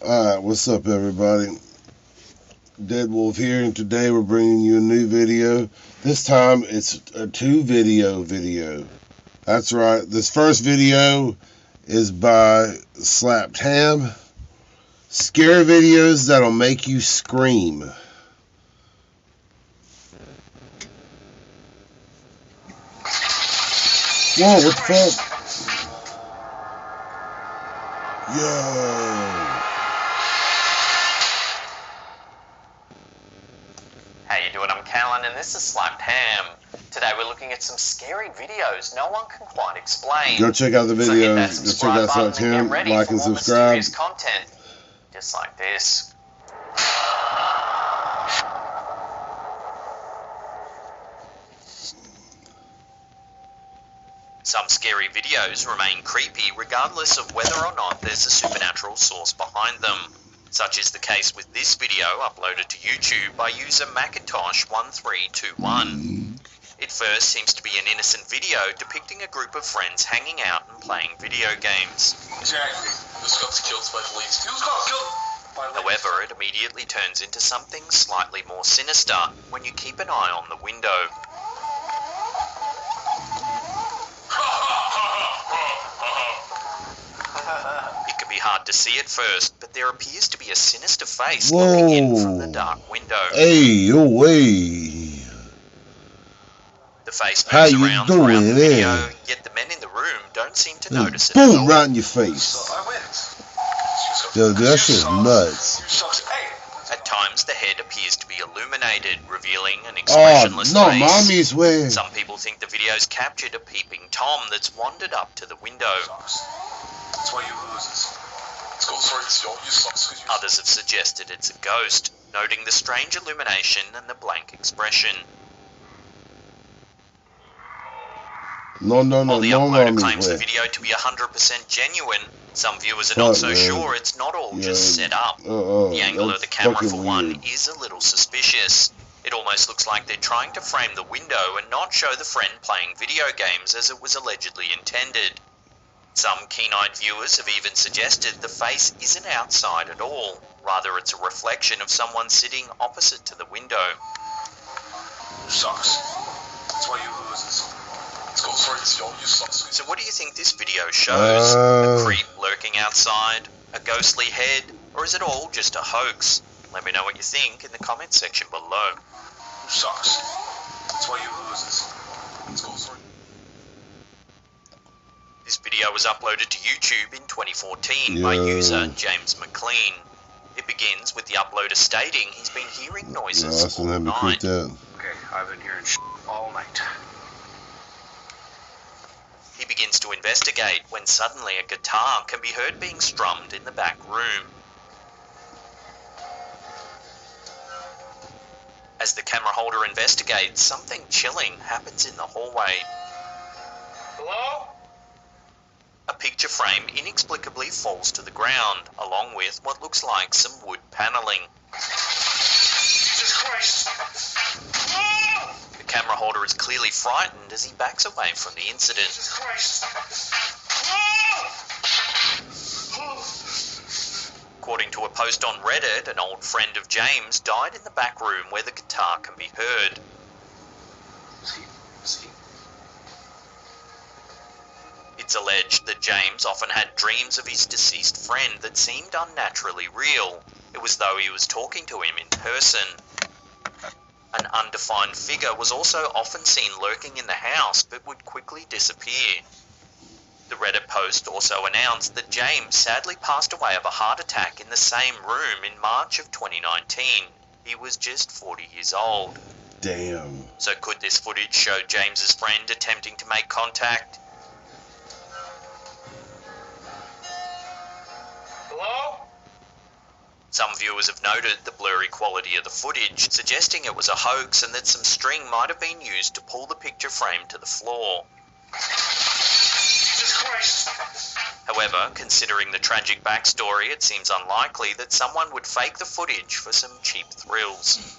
Alright, what's up everybody? Dead Wolf here, and today we're bringing you a new video. This time it's a two video. That's right, this first video is by Slapped Ham. Scary videos that'll make you scream. Whoa, what the fuck? Yo. How you doing? I'm Callan and this is Slapped Ham. Today we're looking at some scary videos no one can quite explain. Go check out the So hit video. that Go check subscribe out button Slapped and Ham. get ready Like for and more subscribe. mysterious content. Just like this. Some scary videos remain creepy regardless of whether or not there's a supernatural source behind them. Such is the case with this video uploaded to YouTube by user Macintosh1321. It first seems to be an innocent video depicting a group of friends hanging out and playing video games. Exactly. Who's got killed by the police? Who's got killed by the police? However, it immediately turns into something slightly more sinister when you keep an eye on the window. It can be hard to see at first, but there appears to be a sinister face looking in from the dark window. Hey, yo, hey. The face How moves you around throughout doing the video, there? yet the men in the room don't seem to notice it at Boom, all. right in your face. I went. Yo, that shit's nuts. You sucks. Hey. At times, the head appears to be illuminated, revealing an Oh, expressionless no, face. mommy's way. Some people think the video's captured a peeping Tom that's wandered up to the window. Sucks. That's why you lose. Let's go for it. You sucks. Others have suggested it's a ghost, noting the strange illumination and the blank expression. No, While the uploader mommy's claims the way. video to be 100% genuine, some viewers are not so man. sure it's not all just set up. The angle of the that's camera, fucking for one, weird. is a little suspicious. It almost looks like they're trying to frame the window and not show the friend playing video games as it was allegedly intended. Some keen-eyed viewers have even suggested the face isn't outside at all. Rather, it's a reflection of someone sitting opposite to the window. Sucks. That's why you lose. Let's go for it. You sucks. So what do you think this video shows? A creep lurking outside? A ghostly head? Or is it all just a hoax? Let me know what you think in the comment section below. Sucks. That's why you lose. Let's go for it. This video was uploaded to YouTube in 2014 by user James McLean. It begins with the uploader stating he's been hearing Yeah, noises that's all gonna have me night. creeped out. Okay, I've been hearing all night. He begins to investigate when suddenly a guitar can be heard being strummed in the back room. As the camera holder investigates, something chilling happens in the hallway. Hello? A picture frame inexplicably falls to the ground, along with what looks like some wood paneling. Jesus Christ! The camera holder is clearly frightened as he backs away from the incident. Jesus Christ! According to a post on Reddit, an old friend of James died in the back room where the guitar can be heard. See? It's alleged that James often had dreams of his deceased friend that seemed unnaturally real. It was though he was talking to him in person. An undefined figure was also often seen lurking in the house but would quickly disappear. The Reddit post also announced that James sadly passed away of a heart attack in the same room in March of 2019. He was just 40 years old. Damn. So could this footage show James's friend attempting to make contact? Hello? Some viewers have noted the blurry quality of the footage, suggesting it was a hoax and that some string might have been used to pull the picture frame to the floor. Jesus Christ! However, considering the tragic backstory, it seems unlikely that someone would fake the footage for some cheap thrills.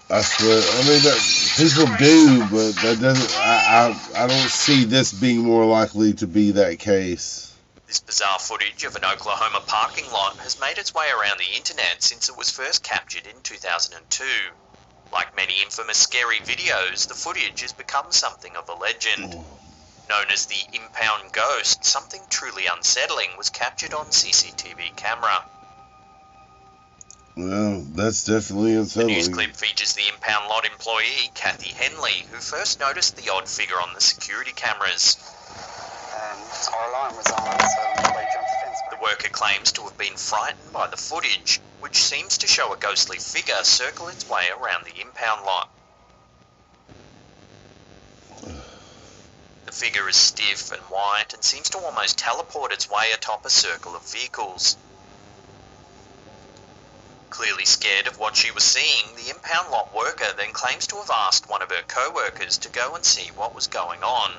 I swear. I mean, that, people do, but that doesn't. I don't see this being more likely to be that case. This bizarre footage of an Oklahoma parking lot has made its way around the internet since it was first captured in 2002. Like many infamous scary videos, the footage has become something of a legend. Known as the impound ghost, something truly unsettling was captured on CCTV camera. Well, that's definitely The unsettling. news clip features the impound lot employee, Kathy Henley, who first noticed the odd figure on the security cameras. Our alarm was on, so nobody jumped the fence. The worker claims to have been frightened by the footage, which seems to show a ghostly figure circle its way around the impound lot. The figure is stiff and white and seems to almost teleport its way atop a circle of vehicles. Clearly scared of what she was seeing, the impound lot worker then claims to have asked one of her co-workers to go and see what was going on.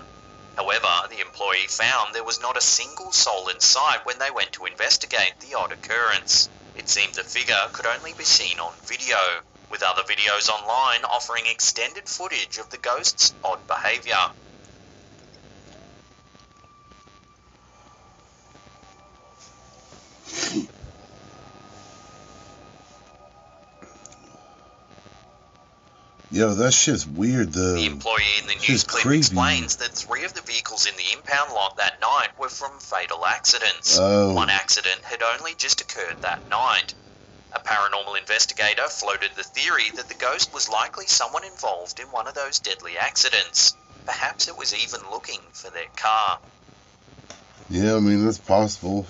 However, the employee found there was not a single soul in sight when they went to investigate the odd occurrence. It seemed the figure could only be seen on video, with other videos online offering extended footage of the ghost's odd behaviour. Yo, that shit's weird though. The employee in the news It's clip creepy. explains that 3 of the vehicles in the impound lot that night were from fatal accidents. Oh. One accident had only just occurred that night. A paranormal investigator floated the theory that the ghost was likely someone involved in one of those deadly accidents. Perhaps it was even looking for their car. Yeah, I mean, that's possible.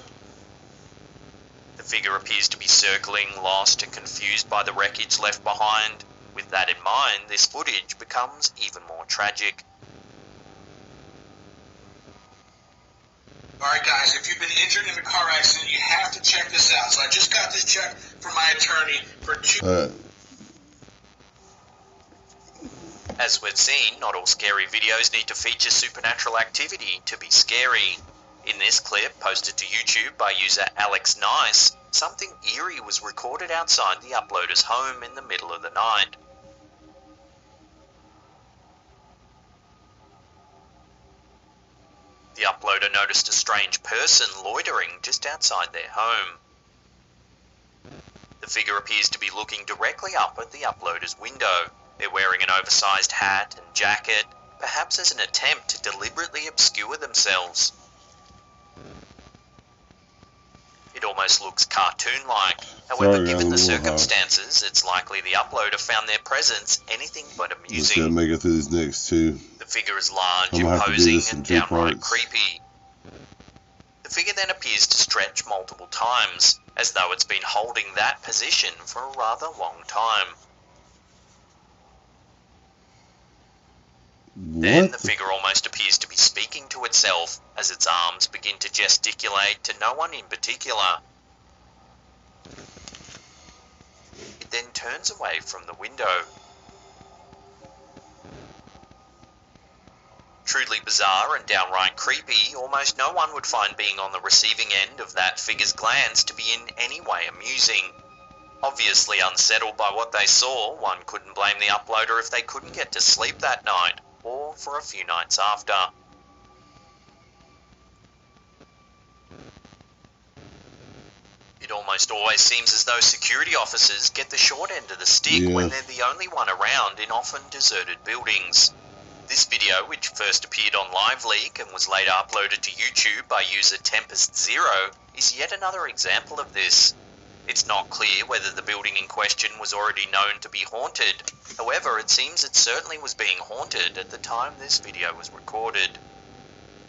The figure appears to be circling, lost and confused by the wreckage left behind. With that in mind, this footage becomes even more tragic. Alright guys, if you've been injured in a car accident, you have to check this out. So I just got this check from my attorney for As we've seen, not all scary videos need to feature supernatural activity to be scary. In this clip, posted to YouTube by user Alex Nice, something eerie was recorded outside the uploader's home in the middle of the night. The uploader noticed a strange person loitering just outside their home. The figure appears to be looking directly up at the uploader's window. They're wearing an oversized hat and jacket, perhaps as an attempt to deliberately obscure themselves. It almost looks cartoon-like. However, Sorry, given the I'm a little hot. circumstances, it's likely the uploader found their presence anything but Just gotta amusing. make it through these next two. The figure is large, I'm gonna have to do imposing, this in and 2 downright parts. creepy. The figure then appears to stretch multiple times, as though it's been holding that position for a rather long time. Then What? the figure almost appears to be speaking to itself, as its arms begin to gesticulate to no one in particular. It then turns away from the window. Truly bizarre and downright creepy, almost no one would find being on the receiving end of that figure's glance to be in any way amusing. Obviously unsettled by what they saw, one couldn't blame the uploader if they couldn't get to sleep that night, or for a few nights after. It almost always seems as though security officers get the short end of the stick when Yeah. they're the only one around in often deserted buildings. This video, which first appeared on LiveLeak and was later uploaded to YouTube by user Tempest0, is yet another example of this. It's not clear whether the building in question was already known to be haunted. However, it seems it certainly was being haunted at the time this video was recorded.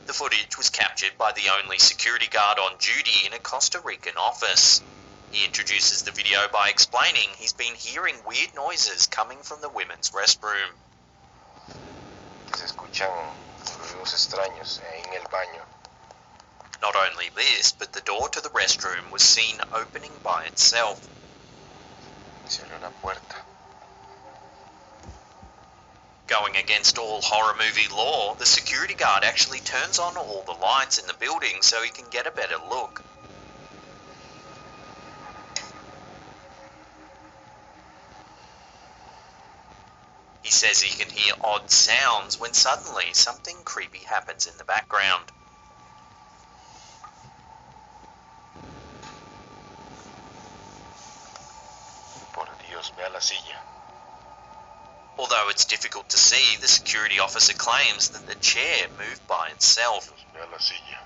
The footage was captured by the only security guard on duty in a Costa Rican office. He introduces the video by explaining he's been hearing weird noises coming from the women's restroom. Se escuchan ruidos extraños en el baño. Not only this, but the door to the restroom was seen opening by itself. Se abrió la puerta. Going against all horror movie law, the security guard actually turns on all the lights in the building so he can get a better look. He says he can hear odd sounds when suddenly something creepy happens in the background. Ve a la silla. Although it's difficult to see, the security officer claims that the chair moved by itself. Ve a la silla.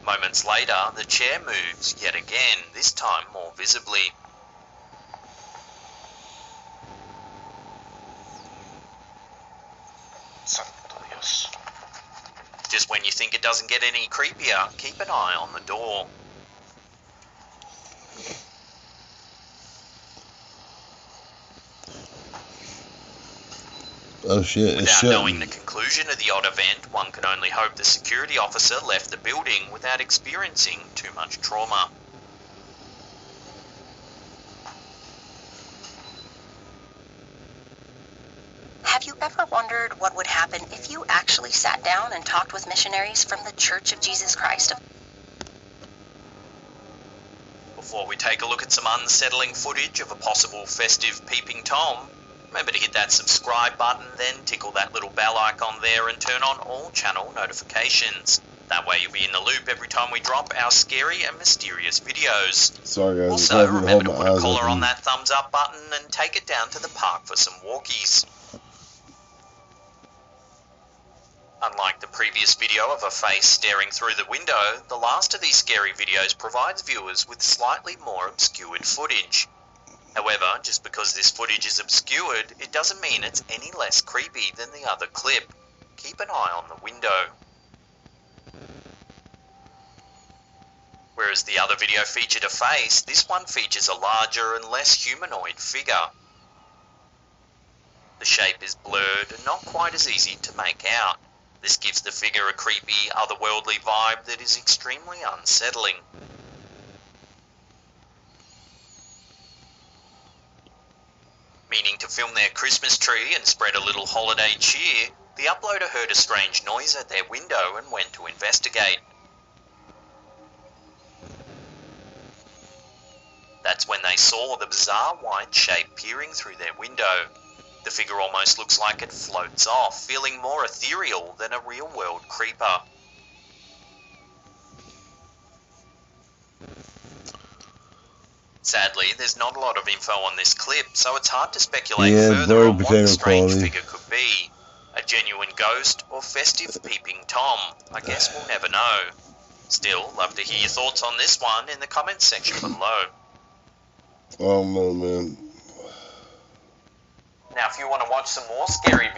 Moments later, the chair moves yet again, this time more visibly. Santo Dios. Just when you think it doesn't get any creepier, keep an eye on the door. Oh shit, it's Without knowing the shutting. conclusion of the odd event, one can only hope the security officer left the building without experiencing too much trauma. Have you ever wondered what would happen if you actually sat down and talked with missionaries from the Church of Jesus Christ? Before we take a look at some unsettling footage of a possible festive peeping Tom, remember to hit that subscribe button, then tickle that little bell icon there and turn on all channel notifications. That way you'll be in the loop every time we drop our scary and mysterious videos. Sorry guys, Also, I'm having to remember hold to my put a eyes collar on open. that thumbs up button and take it down to the park for some walkies. Unlike the previous video of a face staring through the window, the last of these scary videos provides viewers with slightly more obscured footage. However, just because this footage is obscured, it doesn't mean it's any less creepy than the other clip. Keep an eye on the window. Whereas the other video featured a face, this one features a larger and less humanoid figure. The shape is blurred and not quite as easy to make out. This gives the figure a creepy, otherworldly vibe that is extremely unsettling. Meaning to film their Christmas tree and spread a little holiday cheer, the uploader heard a strange noise at their window and went to investigate. That's when they saw the bizarre white shape peering through their window. The figure almost looks like it floats off, feeling more ethereal than a real-world creeper. Sadly, there's not a lot of info on this clip, so it's hard to speculate further very on what the potato strange quality. figure could be. A genuine ghost or festive peeping Tom? I guess we'll never know. Still, love to hear your thoughts on this one in the comments section below. I don't know, man. Now, if you want to watch some more scary videos,